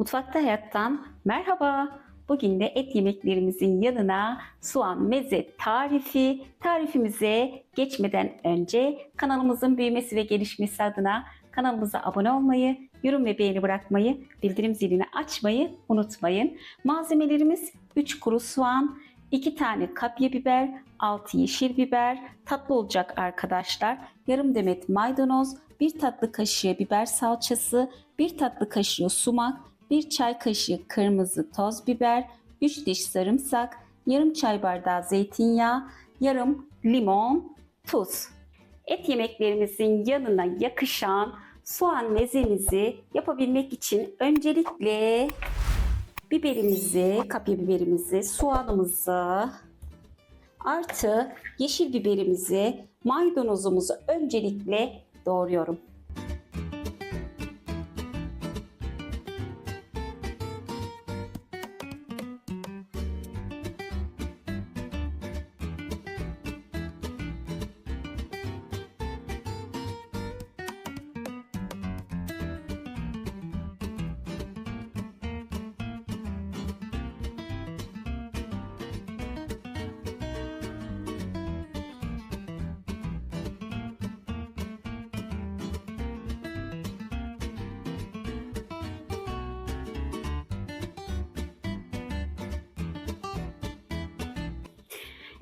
Mutfakta Hayat'tan merhaba. Bugün de et yemeklerimizin yanına soğan meze tarifimize geçmeden önce kanalımızın büyümesi ve gelişmesi adına kanalımıza abone olmayı, yorum ve beğeni bırakmayı, bildirim zilini açmayı unutmayın. Malzemelerimiz 3 kuru soğan, 2 tane kapya biber, 6 yeşil biber, tatlı olacak arkadaşlar. Yarım demet maydanoz, 1 tatlı kaşığı biber salçası, 1 tatlı kaşığı sumak, 1 çay kaşığı kırmızı toz biber, 3 diş sarımsak, yarım çay bardağı zeytinyağı, yarım limon, tuz. Et yemeklerimizin yanına yakışan soğan mezemizi yapabilmek için öncelikle biberimizi, kapya biberimizi, soğanımızı artı yeşil biberimizi, maydanozumuzu öncelikle doğruyorum.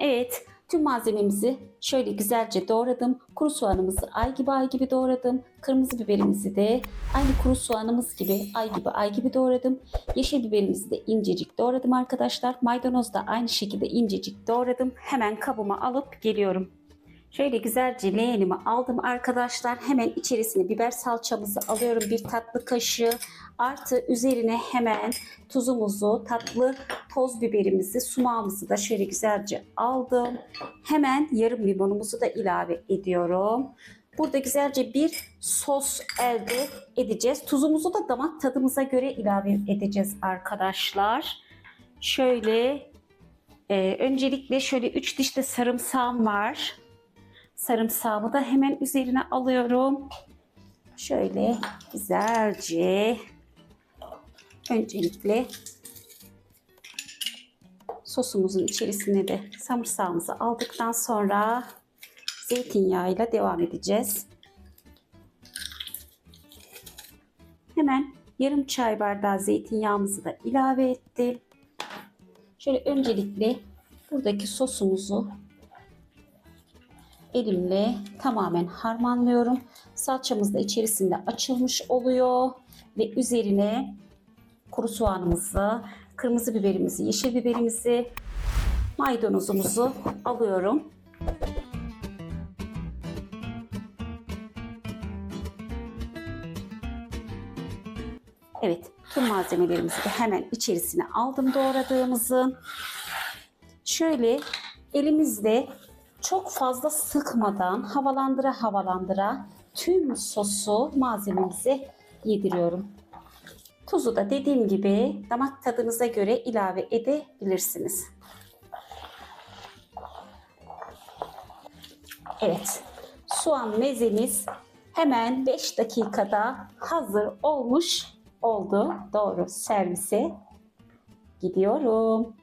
Evet, tüm malzememizi şöyle güzelce doğradım. Kuru soğanımızı ay gibi doğradım. Kırmızı biberimizi de aynı kuru soğanımız gibi ay gibi doğradım. Yeşil biberimizi de incecik doğradım arkadaşlar. Maydanoz da aynı şekilde incecik doğradım. Hemen kabıma alıp geliyorum. Şöyle güzelce leğenimi aldım arkadaşlar. Hemen içerisine biber salçamızı alıyorum. 1 tatlı kaşığı. Artı üzerine hemen tuzumuzu, tatlı toz biberimizi, sumağımızı da şöyle güzelce aldım. Hemen yarım limonumuzu da ilave ediyorum. Burada güzelce bir sos elde edeceğiz. Tuzumuzu da damak tadımıza göre ilave edeceğiz arkadaşlar. Şöyle öncelikle şöyle 3 diş de sarımsağım var. Sarımsağımı da hemen üzerine alıyorum. Şöyle güzelce öncelikle sosumuzun içerisine de sarımsağımızı aldıktan sonra zeytinyağıyla devam edeceğiz. Hemen yarım çay bardağı zeytinyağımızı da ilave ettim. Şöyle öncelikle buradaki sosumuzu elimle tamamen harmanlıyorum. Salçamız da içerisinde açılmış oluyor ve üzerine kuru soğanımızı, kırmızı biberimizi, yeşil biberimizi, maydanozumuzu alıyorum. Evet, tüm malzemelerimizi de hemen içerisine aldım doğradığımızın. Şöyle elimizle çok fazla sıkmadan havalandıra tüm sosu malzememize yediriyorum. Tuzu da dediğim gibi damak tadınıza göre ilave edebilirsiniz. Evet, soğan mezemiz hemen 5 dakikada hazır olmuş oldu. Doğru servise gidiyorum.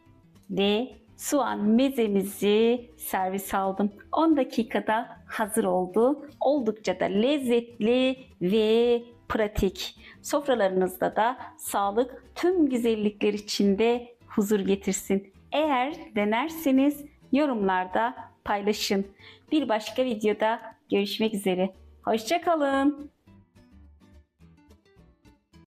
Ve soğan mezemizi servis aldım. 10 dakikada hazır oldu. Oldukça da lezzetli ve pratik. Sofralarınızda da sağlık tüm güzellikler içinde huzur getirsin. Eğer denerseniz yorumlarda paylaşın. Bir başka videoda görüşmek üzere. Hoşça kalın.